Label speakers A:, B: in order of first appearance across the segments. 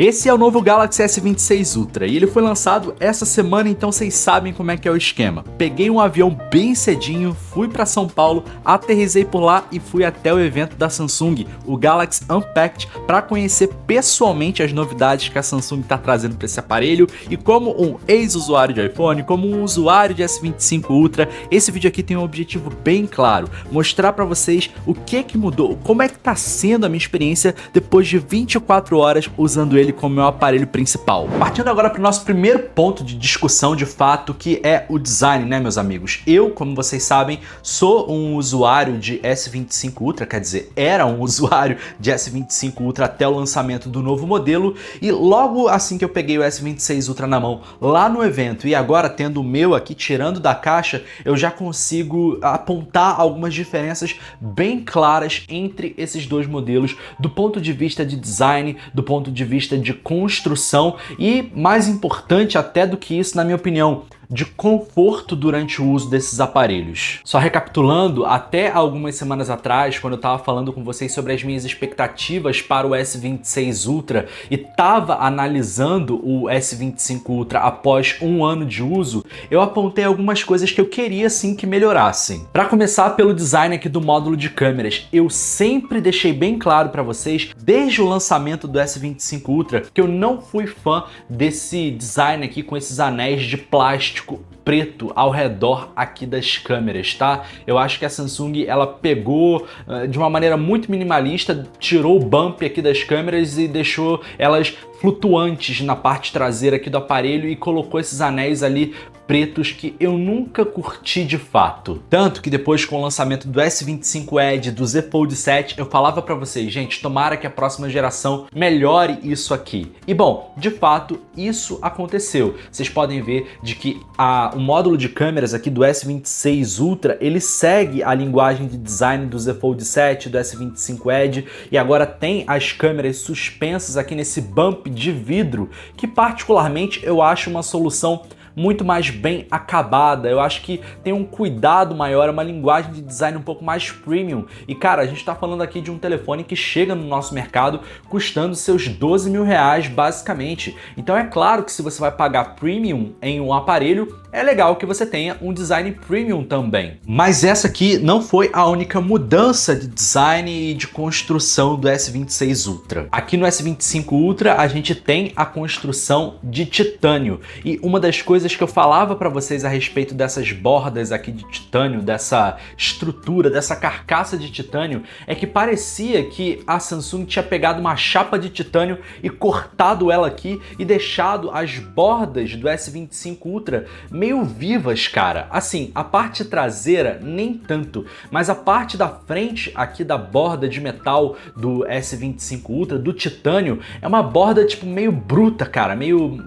A: Esse é o novo Galaxy S26 Ultra e ele foi lançado essa semana, então vocês sabem como é que é o esquema. Peguei um avião bem cedinho, fui para São Paulo, aterrissei por lá e fui até o evento da Samsung, o Galaxy Unpacked, para conhecer pessoalmente as novidades que a Samsung está trazendo para esse aparelho. E como um ex-usuário de iPhone, como um usuário de S25 Ultra, esse vídeo aqui tem um objetivo bem claro: mostrar para vocês o que mudou, como é que está sendo a minha experiência depois de 24 horas usando ele como meu aparelho principal. Partindo agora para o nosso primeiro ponto de discussão de fato, que é o design, né, meus amigos? Eu, como vocês sabem, sou um usuário de S25 Ultra, quer dizer, era um usuário de S25 Ultra até o lançamento do novo modelo, e logo assim que eu peguei o S26 Ultra na mão lá no evento e agora tendo o meu aqui tirando da caixa, eu já consigo apontar algumas diferenças bem claras entre esses dois modelos do ponto de vista de design, do ponto de vista de construção e, mais importante até do que isso, na minha opinião, de conforto durante o uso desses aparelhos. Só recapitulando, até algumas semanas atrás, quando eu estava falando com vocês sobre as minhas expectativas para o S26 Ultra e estava analisando o S25 Ultra após um ano de uso, eu apontei algumas coisas que eu queria sim que melhorassem. Para começar pelo design aqui do módulo de câmeras, eu sempre deixei bem claro para vocês, desde o lançamento do S25 Ultra, que eu não fui fã desse design aqui com esses anéis de plástico preto ao redor aqui das câmeras, tá? Eu acho que a Samsung, ela pegou de uma maneira muito minimalista, tirou o bump aqui das câmeras e deixou elas flutuantes na parte traseira aqui do aparelho e colocou esses anéis ali pretos que eu nunca curti de fato. Tanto que depois, com o lançamento do S25 Edge, do Z Fold 7, eu falava pra vocês, gente, tomara que a próxima geração melhore isso aqui. E bom, de fato, isso aconteceu. Vocês podem ver de que o módulo de câmeras aqui do S26 Ultra, ele segue a linguagem de design do Z Fold 7, do S25 Edge, e agora tem as câmeras suspensas aqui nesse bump de vidro, que particularmente eu acho uma solução muito mais bem acabada. Eu acho que tem um cuidado maior, uma linguagem de design um pouco mais premium. E cara, a gente tá falando aqui de um telefone que chega no nosso mercado custando seus 12 mil reais basicamente. Então é claro que se você vai pagar premium em um aparelho, é legal que você tenha um design premium também. Mas essa aqui não foi a única mudança de design e de construção do S26 Ultra. Aqui no S25 Ultra a gente tem a construção de titânio. E uma das coisas que eu falava para vocês a respeito dessas bordas aqui de titânio, dessa estrutura, dessa carcaça de titânio, é que parecia que a Samsung tinha pegado uma chapa de titânio e cortado ela aqui e deixado as bordas do S25 Ultra meio vivas, cara. Assim, a parte traseira nem tanto, mas a parte da frente aqui da borda de metal do S25 Ultra, do titânio, é uma borda tipo meio bruta, cara, meio,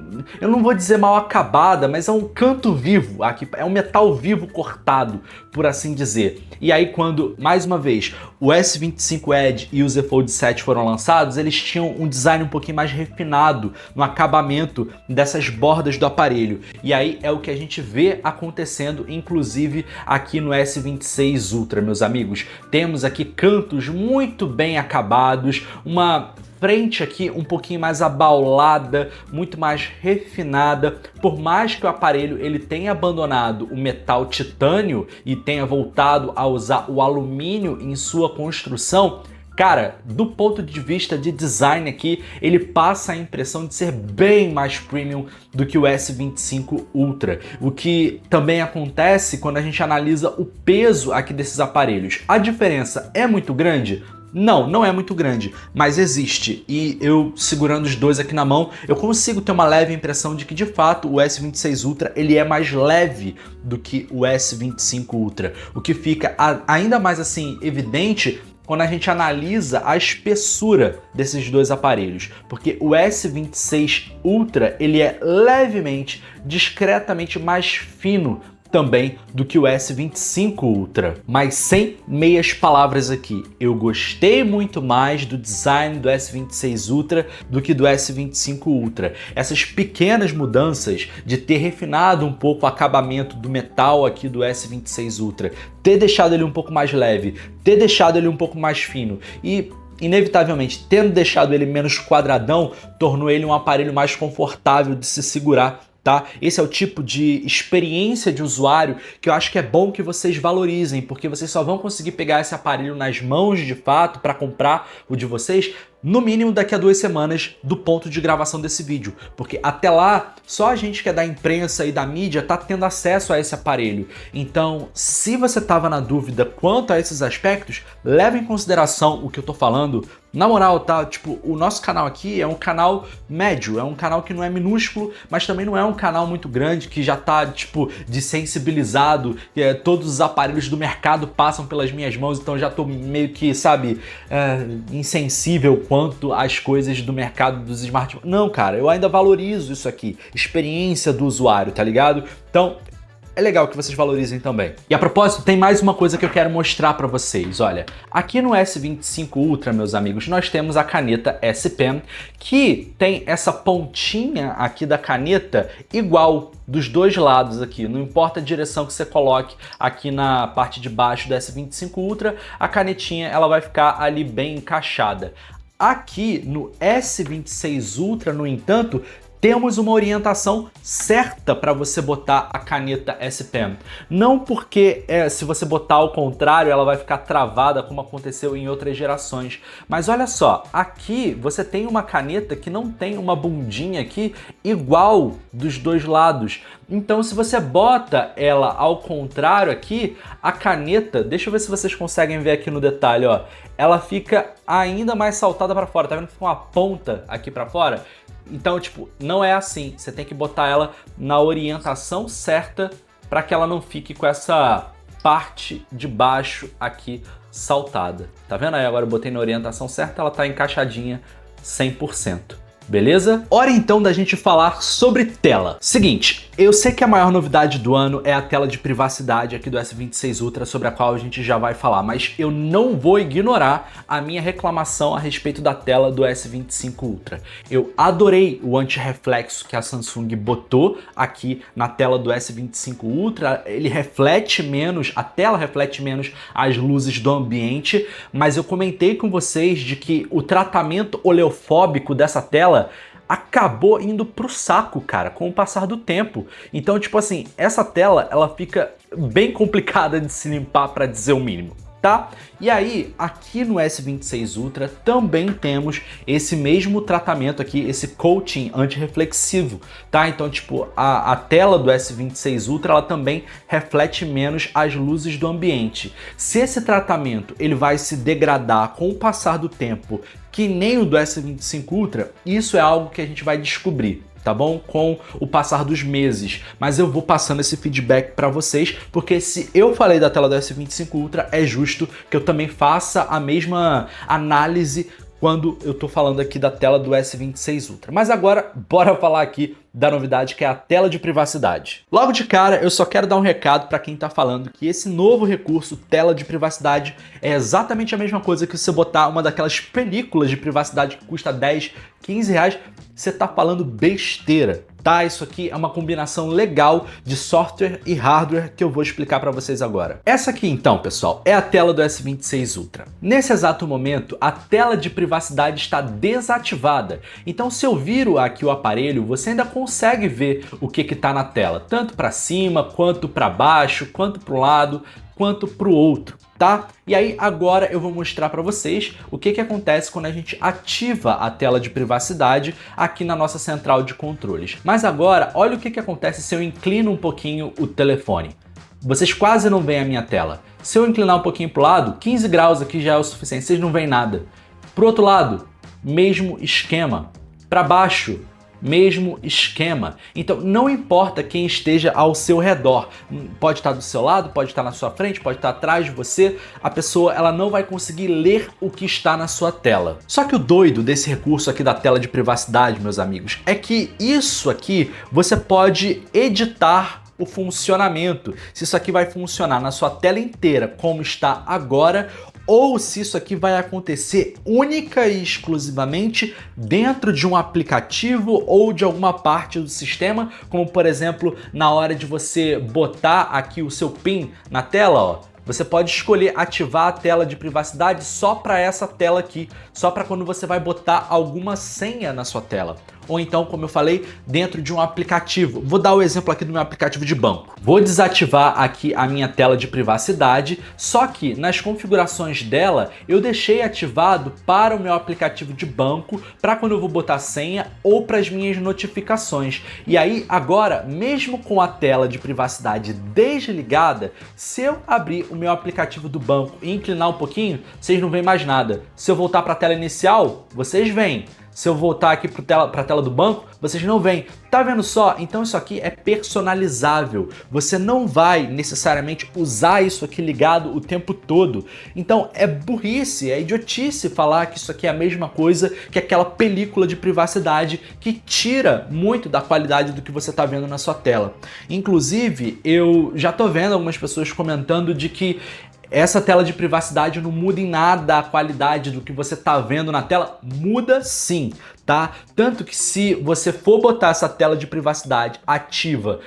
A: eu não vou dizer mal acabada, mas é um canto vivo, aqui é um metal vivo cortado, por assim dizer. E aí quando, mais uma vez, o S25 Edge e o Z Fold 7 foram lançados, eles tinham um design um pouquinho mais refinado no acabamento dessas bordas do aparelho. E aí é o que a gente vê acontecendo, inclusive aqui no S26 Ultra, meus amigos. Temos aqui cantos muito bem acabados, uma frente aqui um pouquinho mais abaulada, muito mais refinada. Por mais que o aparelho ele tenha abandonado o metal titânio e tenha voltado a usar o alumínio em sua construção, cara, do ponto de vista de design aqui, ele passa a impressão de ser bem mais premium do que o S25 Ultra. O que também acontece quando a gente analisa o peso aqui desses aparelhos. A diferença é muito grande? Não, não é muito grande, mas existe. E eu, segurando os dois aqui na mão, eu consigo ter uma leve impressão de que, de fato, o S26 Ultra ele é mais leve do que o S25 Ultra. O que fica ainda mais assim evidente quando a gente analisa a espessura desses dois aparelhos, porque o S26 Ultra ele é levemente, discretamente mais fino também do que o S25 Ultra. Mas sem meias palavras aqui, eu gostei muito mais do design do S26 Ultra do que do S25 Ultra. Essas pequenas mudanças de ter refinado um pouco o acabamento do metal aqui do S26 Ultra, ter deixado ele um pouco mais leve, ter deixado ele um pouco mais fino e inevitavelmente, tendo deixado ele menos quadradão, tornou ele um aparelho mais confortável de se segurar. Tá? Esse é o tipo de experiência de usuário que eu acho que é bom que vocês valorizem, porque vocês só vão conseguir pegar esse aparelho nas mãos de fato para comprar o de vocês no mínimo daqui a 2 semanas do ponto de gravação desse vídeo, porque até lá só a gente que é da imprensa e da mídia tá tendo acesso a esse aparelho. Então, se você tava na dúvida quanto a esses aspectos, leve em consideração o que eu tô falando. Na moral, tá? Tipo, o nosso canal aqui é um canal médio, é um canal que não é minúsculo, mas também não é um canal muito grande, que já tá, tipo, desensibilizado, todos os aparelhos do mercado passam pelas minhas mãos, então já tô meio que, sabe, insensível quanto às coisas do mercado dos smartphones. Não, cara, eu ainda valorizo isso aqui, experiência do usuário, tá ligado? Então, é legal que vocês valorizem também. E a propósito, tem mais uma coisa que eu quero mostrar pra vocês. Olha, aqui no S25 Ultra, meus amigos, nós temos a caneta S Pen, que tem essa pontinha aqui da caneta igual dos dois lados aqui. Não importa a direção que você coloque aqui na parte de baixo do S25 Ultra, a canetinha ela vai ficar ali bem encaixada. Aqui no S26 Ultra, no entanto, temos uma orientação certa para você botar a caneta S Pen. Não porque se você botar ao contrário ela vai ficar travada como aconteceu em outras gerações. Mas olha só, aqui você tem uma caneta que não tem uma bundinha aqui igual dos dois lados. Então se você bota ela ao contrário aqui, a caneta, deixa eu ver se vocês conseguem ver aqui no detalhe, ó, ela fica ainda mais saltada para fora. Tá vendo que fica uma ponta aqui para fora? Então, tipo, não é assim. Você tem que botar ela na orientação certa para que ela não fique com essa parte de baixo aqui saltada. Tá vendo aí? Agora eu botei na orientação certa, ela tá encaixadinha 100%. Beleza? Hora então da gente falar sobre tela. Seguinte, eu sei que a maior novidade do ano é a tela de privacidade aqui do S26 Ultra, sobre a qual a gente já vai falar, mas eu não vou ignorar a minha reclamação a respeito da tela do S25 Ultra. Eu adorei o anti-reflexo que a Samsung botou aqui na tela do S25 Ultra, ele reflete menos, a tela reflete menos as luzes do ambiente, mas eu comentei com vocês de que o tratamento oleofóbico dessa tela acabou indo pro saco, cara, com o passar do tempo. Então, tipo assim, essa tela, ela fica bem complicada de se limpar, para dizer o mínimo, tá? E aí, aqui no S26 Ultra também temos esse mesmo tratamento aqui, esse coating antirreflexivo, tá? Então, tipo, a tela do S26 Ultra, ela também reflete menos as luzes do ambiente. Se esse tratamento ele vai se degradar com o passar do tempo, que nem o do S25 Ultra, isso é algo que a gente vai descobrir, tá bom? Com o passar dos meses. Mas eu vou passando esse feedback para vocês, porque se eu falei da tela do S25 Ultra, é justo que eu também faça a mesma análise quando eu tô falando aqui da tela do S26 Ultra. Mas agora, bora falar aqui da novidade, que é a tela de privacidade. Logo de cara, eu só quero dar um recado para quem tá falando que esse novo recurso, tela de privacidade, é exatamente a mesma coisa que você botar uma daquelas películas de privacidade que custa 10, 15 reais. Você tá falando besteira, tá? Isso aqui é uma combinação legal de software e hardware que eu vou explicar para vocês agora. Essa aqui então, pessoal, é a tela do S26 Ultra. Nesse exato momento, a tela de privacidade está desativada. Então, se eu viro aqui o aparelho, você ainda consegue ver o que está na tela, tanto para cima, quanto para baixo, quanto para um lado, quanto para o outro, tá? E aí agora eu vou mostrar para vocês o que acontece quando a gente ativa a tela de privacidade aqui na nossa central de controles. Mas agora, olha o que acontece se eu inclino um pouquinho o telefone. Vocês quase não veem a minha tela. Se eu inclinar um pouquinho para o lado, 15 graus aqui já é o suficiente, vocês não veem nada. Pro outro lado, mesmo esquema. Para baixo, mesmo esquema. Então não importa quem esteja ao seu redor, pode estar do seu lado, pode estar na sua frente, pode estar atrás de você, a pessoa ela não vai conseguir ler o que está na sua tela. Só que o doido desse recurso aqui da tela de privacidade, meus amigos, é que isso aqui você pode editar o funcionamento, se isso aqui vai funcionar na sua tela inteira como está agora, ou se isso aqui vai acontecer única e exclusivamente dentro de um aplicativo ou de alguma parte do sistema, como por exemplo, na hora de você botar aqui o seu PIN na tela, ó, você pode escolher ativar a tela de privacidade só para essa tela aqui, só para quando você vai botar alguma senha na sua tela. Ou então, como eu falei, dentro de um aplicativo. Vou dar o exemplo aqui do meu aplicativo de banco. Vou desativar aqui a minha tela de privacidade, só que nas configurações dela eu deixei ativado para o meu aplicativo de banco, para quando eu vou botar senha ou para as minhas notificações. E aí agora, mesmo com a tela de privacidade desligada, se eu abrir o meu aplicativo do banco e inclinar um pouquinho, vocês não veem mais nada. Se eu voltar para a tela inicial, vocês veem. Se eu voltar aqui para a tela do banco, vocês não veem. Tá vendo só? Então isso aqui é personalizável. Você não vai necessariamente usar isso aqui ligado o tempo todo. Então é burrice, é idiotice falar que isso aqui é a mesma coisa que aquela película de privacidade que tira muito da qualidade do que você está vendo na sua tela. Inclusive, eu já tô vendo algumas pessoas comentando de que essa tela de privacidade não muda em nada a qualidade do que você tá vendo na tela. Muda sim, tá? Tanto que se você for botar essa tela de privacidade ativa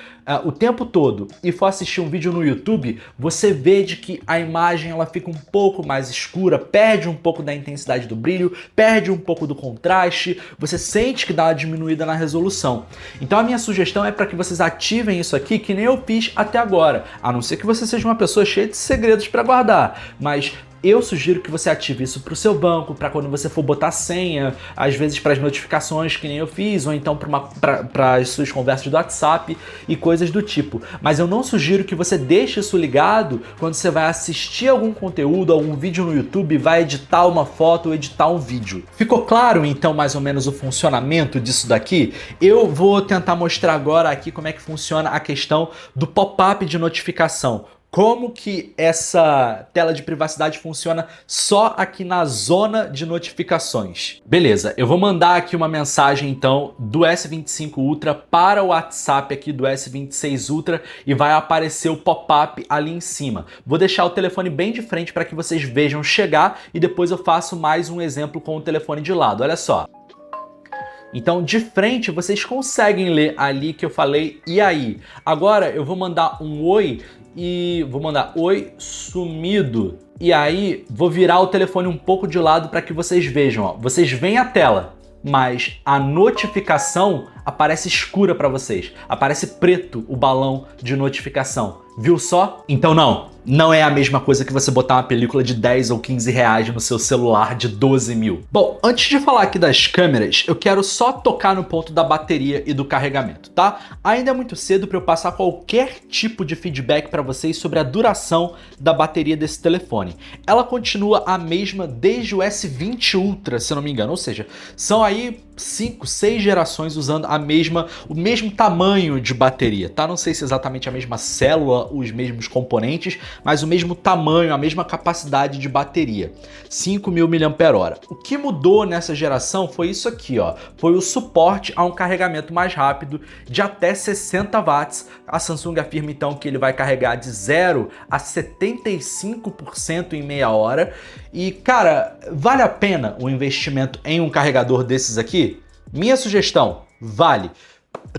A: o tempo todo e for assistir um vídeo no YouTube, você vê de que a imagem ela fica um pouco mais escura, perde um pouco da intensidade do brilho, perde um pouco do contraste, você sente que dá uma diminuída na resolução. Então a minha sugestão é para que vocês ativem isso aqui, que nem eu fiz até agora, a não ser que você seja uma pessoa cheia de segredos para guardar, mas eu sugiro que você ative isso para o seu banco, para quando você for botar senha, às vezes para as notificações, que nem eu fiz, ou então para as suas conversas do WhatsApp e coisas do tipo. Mas eu não sugiro que você deixe isso ligado quando você vai assistir algum conteúdo, algum vídeo no YouTube, vai editar uma foto ou editar um vídeo. Ficou claro então mais ou menos o funcionamento disso daqui? Eu vou tentar mostrar agora aqui como é que funciona a questão do pop-up de notificação. Como que essa tela de privacidade funciona só aqui na zona de notificações. Beleza, eu vou mandar aqui uma mensagem então do S25 Ultra para o WhatsApp aqui do S26 Ultra e vai aparecer o pop-up ali em cima. Vou deixar o telefone bem de frente para que vocês vejam chegar e depois eu faço mais um exemplo com o telefone de lado. Olha só. Então, de frente, vocês conseguem ler ali que eu falei, e aí? Agora, eu vou mandar um oi e vou mandar oi sumido. E aí, vou virar o telefone um pouco de lado para que vocês vejam. Ó. Vocês veem a tela, mas a notificação aparece escura para vocês. Aparece preto o balão de notificação. Viu só? Então não é a mesma coisa que você botar uma película de 10 ou 15 reais no seu celular de 12 mil. Bom, antes de falar aqui das câmeras, eu quero só tocar no ponto da bateria e do carregamento, tá? Ainda é muito cedo para eu passar qualquer tipo de feedback para vocês sobre a duração da bateria desse telefone. Ela continua a mesma desde o S20 Ultra, se eu não me engano, ou seja, são aí 5, 6 gerações usando o mesmo tamanho de bateria, tá? Não sei se exatamente a mesma célula, os mesmos componentes, mas o mesmo tamanho, a mesma capacidade de bateria, 5.000 mAh. O que mudou nessa geração foi isso aqui, ó, foi o suporte a um carregamento mais rápido de até 60 watts. A Samsung afirma então que ele vai carregar de 0 a 75% em meia hora. E cara, vale a pena o investimento em um carregador desses aqui? Minha sugestão, vale.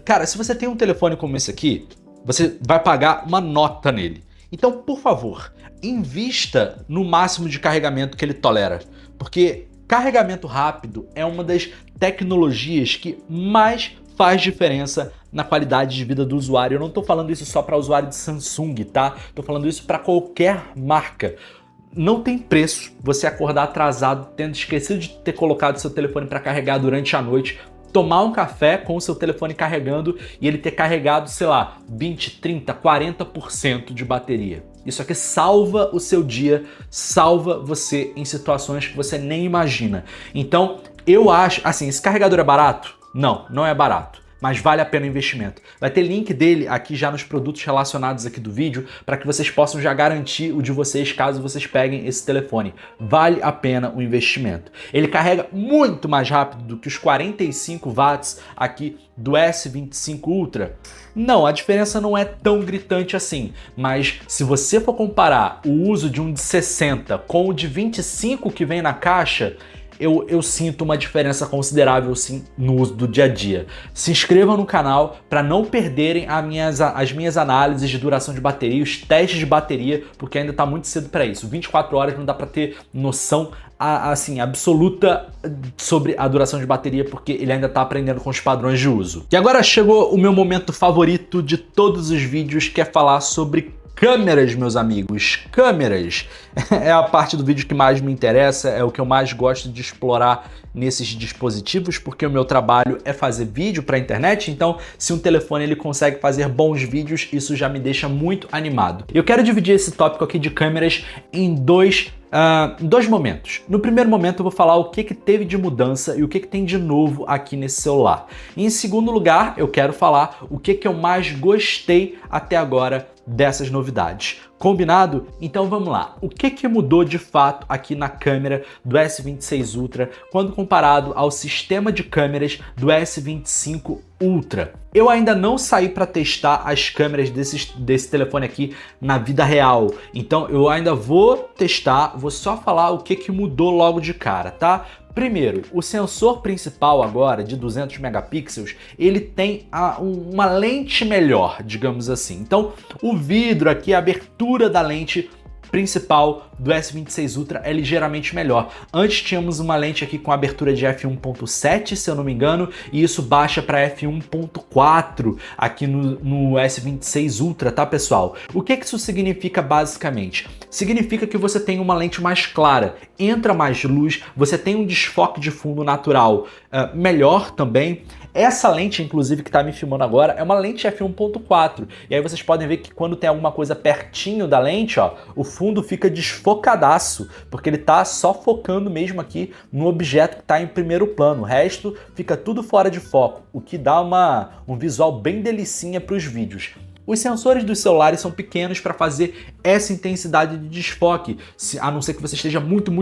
A: Cara, se você tem um telefone como esse aqui, você vai pagar uma nota nele. Então, por favor, invista no máximo de carregamento que ele tolera, porque carregamento rápido é uma das tecnologias que mais faz diferença na qualidade de vida do usuário. Eu não estou falando isso só para usuário de Samsung, tá? Estou falando isso para qualquer marca. Não tem preço você acordar atrasado, tendo esquecido de ter colocado seu telefone para carregar durante a noite, tomar um café com o seu telefone carregando e ele ter carregado, sei lá, 20, 30, 40% de bateria. Isso aqui salva o seu dia, salva você em situações que você nem imagina. Então, eu acho, assim, esse carregador é barato? Não é barato. Mas vale a pena o investimento. Vai ter link dele aqui já nos produtos relacionados aqui do vídeo para que vocês possam já garantir o de vocês caso vocês peguem esse telefone. Vale a pena o investimento. Ele carrega muito mais rápido do que os 45 watts aqui do S25 Ultra. Não, a diferença não é tão gritante assim, mas se você for comparar o uso de um de 60 com o de 25 que vem na caixa, eu sinto uma diferença considerável sim no uso do dia a dia. Se inscrevam no canal para não perderem as minhas análises de duração de bateria, os testes de bateria, porque ainda está muito cedo para isso. 24 horas não dá para ter noção assim, absoluta sobre a duração de bateria, porque ele ainda tá aprendendo com os padrões de uso. E agora chegou o meu momento favorito de todos os vídeos, que é falar sobre câmeras, meus amigos. Câmeras é a parte do vídeo que mais me interessa, é o que eu mais gosto de explorar nesses dispositivos, porque o meu trabalho é fazer vídeo para a internet, então se um telefone ele consegue fazer bons vídeos, isso já me deixa muito animado. Eu quero dividir esse tópico aqui de câmeras em dois momentos. No primeiro momento eu vou falar o que teve de mudança e o que tem de novo aqui nesse celular. E em segundo lugar, eu quero falar o que eu mais gostei até agora dessas novidades. Combinado? Então vamos lá. O que mudou de fato aqui na câmera do S26 Ultra quando comparado ao sistema de câmeras do S25 Ultra? Eu ainda não saí para testar as câmeras desse telefone aqui na vida real, então eu ainda vou testar, vou só falar o que mudou logo de cara, tá? Primeiro, o sensor principal agora, de 200 megapixels, ele tem uma lente melhor, digamos assim. Então, o vidro aqui, a abertura da lente principal do S26 Ultra é ligeiramente melhor. Antes tínhamos uma lente aqui com abertura de f1.7, se eu não me engano, e isso baixa para f1.4 aqui no S26 Ultra, tá, pessoal? O que isso significa basicamente? Significa que você tem uma lente mais clara, entra mais luz, você tem um desfoque de fundo natural melhor também. Essa lente, inclusive, que tá me filmando agora, é uma lente f1.4. E aí vocês podem ver que quando tem alguma coisa pertinho da lente, ó, o fundo fica desfocadaço, porque ele tá só focando mesmo aqui no objeto que tá em primeiro plano. O resto fica tudo fora de foco, o que dá um visual bem delicinha para os vídeos. Os sensores dos celulares são pequenos para fazer essa intensidade de desfoque, a não ser que você esteja muito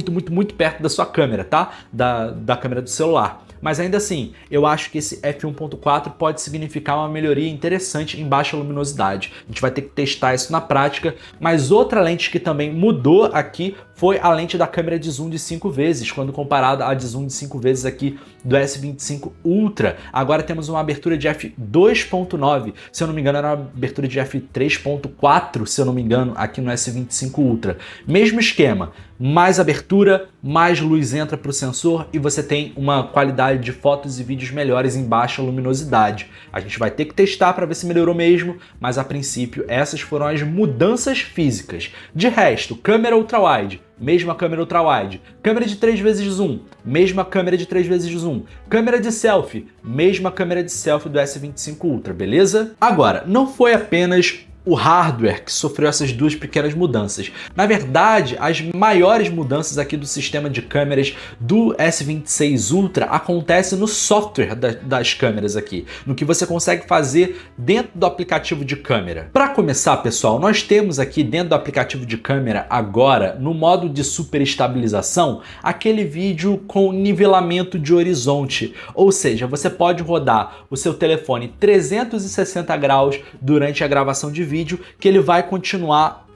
A: perto da sua câmera, tá? Da câmera do celular. Mas ainda assim, eu acho que esse f1.4 pode significar uma melhoria interessante em baixa luminosidade. A gente vai ter que testar isso na prática, mas outra lente que também mudou aqui foi a lente da câmera de zoom de 5 vezes, quando comparada à de zoom de 5 vezes aqui do S25 Ultra. Agora temos uma abertura de f2.9, se eu não me engano era uma abertura de f3.4, se eu não me engano, aqui no S25 Ultra. Mesmo esquema, mais abertura, mais luz entra para o sensor e você tem uma qualidade de fotos e vídeos melhores em baixa luminosidade. A gente vai ter que testar para ver se melhorou mesmo, mas a princípio essas foram as mudanças físicas. De resto, câmera ultra-wide, mesma câmera ultra-wide. Câmera de 3 vezes zoom, mesma câmera de 3 vezes zoom. Câmera de selfie, mesma câmera de selfie do S25 Ultra, beleza? Agora, não foi apenas o hardware que sofreu essas duas pequenas mudanças. Na verdade, as maiores mudanças aqui do sistema de câmeras do S26 Ultra acontecem no software das câmeras aqui, no que você consegue fazer dentro do aplicativo de câmera. Para começar, pessoal, nós temos aqui dentro do aplicativo de câmera agora, no modo de superestabilização, aquele vídeo com nivelamento de horizonte, ou seja, você pode rodar o seu telefone 360 graus durante a gravação de vídeo, que ele vai continuar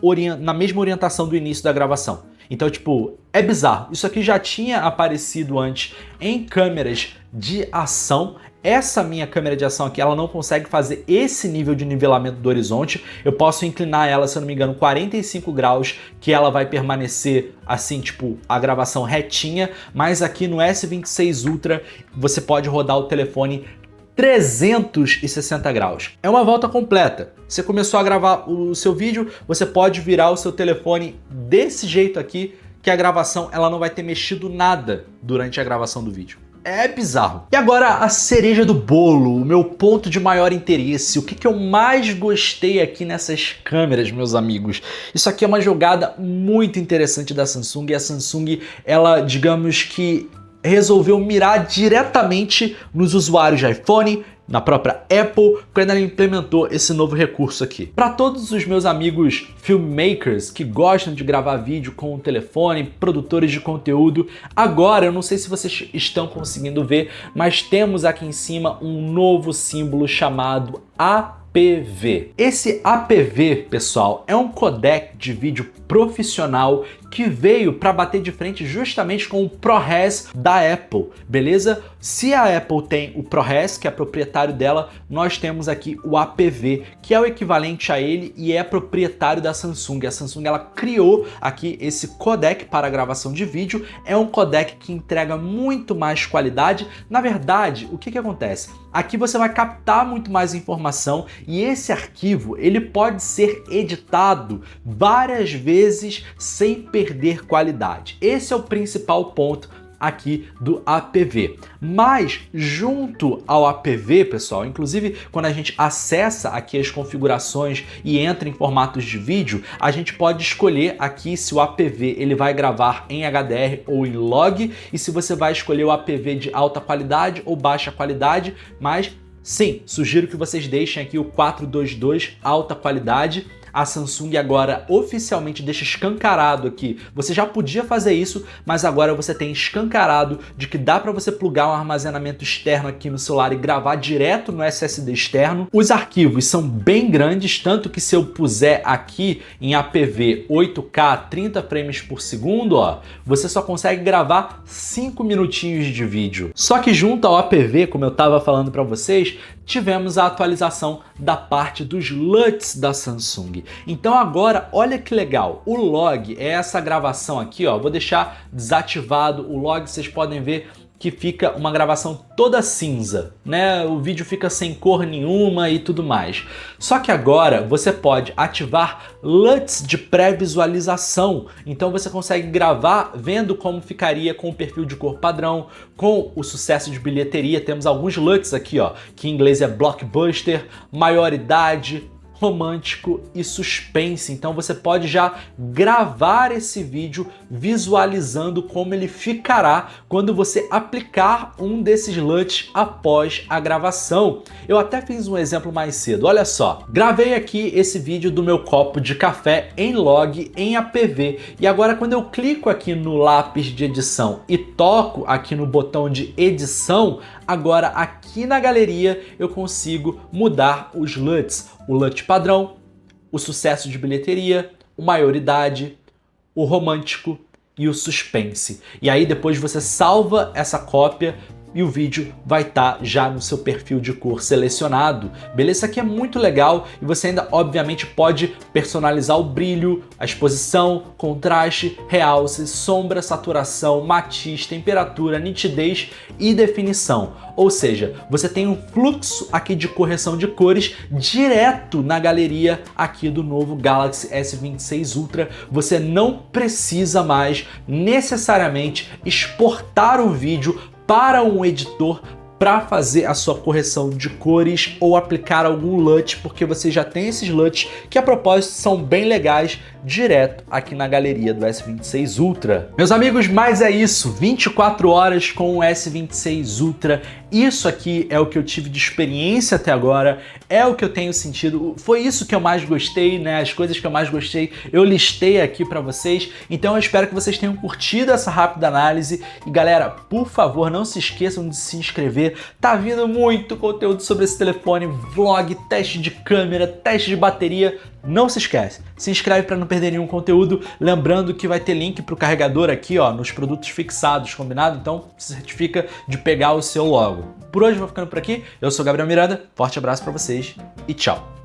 A: na mesma orientação do início da gravação. Então, tipo, é bizarro. Isso aqui já tinha aparecido antes em câmeras de ação. Essa minha câmera de ação aqui, ela não consegue fazer esse nível de nivelamento do horizonte. Eu posso inclinar ela, se eu não me engano, 45 graus, que ela vai permanecer assim, tipo, a gravação retinha. Mas aqui no S26 Ultra, você pode rodar o telefone 360 graus. É uma volta completa. Você começou a gravar o seu vídeo, você pode virar o seu telefone desse jeito aqui, que a gravação ela não vai ter mexido nada durante a gravação do vídeo. É bizarro. E agora a cereja do bolo, o meu ponto de maior interesse, o que eu mais gostei aqui nessas câmeras, meus amigos. Isso aqui é uma jogada muito interessante da Samsung, e a Samsung, ela, digamos que resolveu mirar diretamente nos usuários de iPhone, na própria Apple, quando ela implementou esse novo recurso aqui. Para todos os meus amigos filmmakers que gostam de gravar vídeo com o telefone, produtores de conteúdo, agora, eu não sei se vocês estão conseguindo ver, mas temos aqui em cima um novo símbolo chamado APV. Esse APV, pessoal, é um codec de vídeo profissional que veio para bater de frente justamente com o ProRes da Apple, beleza? Se a Apple tem o ProRes, que é proprietário dela, nós temos aqui o APV, que é o equivalente a ele e é proprietário da Samsung. A Samsung ela criou aqui esse codec para gravação de vídeo, é um codec que entrega muito mais qualidade. Na verdade, o que acontece? Aqui você vai captar muito mais informação e esse arquivo ele pode ser editado várias vezes sem perder qualidade. Esse é o principal ponto aqui do APV. Mas junto ao APV, pessoal, inclusive quando a gente acessa aqui as configurações e entra em formatos de vídeo, a gente pode escolher aqui se o APV ele vai gravar em HDR ou em log e se você vai escolher o APV de alta qualidade ou baixa qualidade, mas sim, sugiro que vocês deixem aqui o 422 alta qualidade. A Samsung agora oficialmente deixa escancarado aqui. Você já podia fazer isso, mas agora você tem escancarado de que dá para você plugar um armazenamento externo aqui no celular e gravar direto no SSD externo. Os arquivos são bem grandes, tanto que se eu puser aqui em APV 8K 30 frames por segundo, ó, você só consegue gravar 5 minutinhos de vídeo. Só que junto ao APV, como eu estava falando para vocês, tivemos a atualização da parte dos LUTs da Samsung. Então agora, olha que legal, o log é essa gravação aqui, ó, vou deixar desativado o log, vocês podem ver que fica uma gravação toda cinza, né? O vídeo fica sem cor nenhuma e tudo mais. Só que agora você pode ativar LUTs de pré-visualização. Então você consegue gravar vendo como ficaria com o perfil de cor padrão, com o sucesso de bilheteria. Temos alguns LUTs aqui, ó, que em inglês é blockbuster, maioridade, romântico e suspense. Então você pode já gravar esse vídeo visualizando como ele ficará quando você aplicar um desses LUTs após a gravação. Eu até fiz um exemplo mais cedo, olha só. Gravei aqui esse vídeo do meu copo de café em log, em APV, e agora quando eu clico aqui no lápis de edição e toco aqui no botão de edição, agora aqui na galeria eu consigo mudar os LUTs. O LUT padrão, o sucesso de bilheteria, o maioridade, o romântico e o suspense. E aí depois você salva essa cópia e o vídeo vai estar já no seu perfil de cor selecionado. Beleza? Isso aqui é muito legal e você ainda obviamente pode personalizar o brilho, a exposição, contraste, realce, sombra, saturação, matiz, temperatura, nitidez e definição. Ou seja, você tem um fluxo aqui de correção de cores direto na galeria aqui do novo Galaxy S26 Ultra. Você não precisa mais necessariamente exportar o vídeo para um editor para fazer a sua correção de cores ou aplicar algum LUT, porque você já tem esses LUTs que a propósito são bem legais direto aqui na galeria do S26 Ultra. Meus amigos, mas é isso, 24 horas com o S26 Ultra. Isso aqui é o que eu tive de experiência até agora, é o que eu tenho sentido, foi isso que eu mais gostei, né? As coisas que eu mais gostei eu listei aqui para vocês, então eu espero que vocês tenham curtido essa rápida análise e galera, por favor, não se esqueçam de se inscrever, tá vindo muito conteúdo sobre esse telefone, vlog, teste de câmera, teste de bateria, não se esquece, se inscreve para não perder nenhum conteúdo, lembrando que vai ter link para o carregador aqui, ó, nos produtos fixados, combinado? Então se certifica de pegar o seu logo. Por hoje eu vou ficando por aqui, eu sou o Gabriel Miranda, forte abraço para vocês e tchau!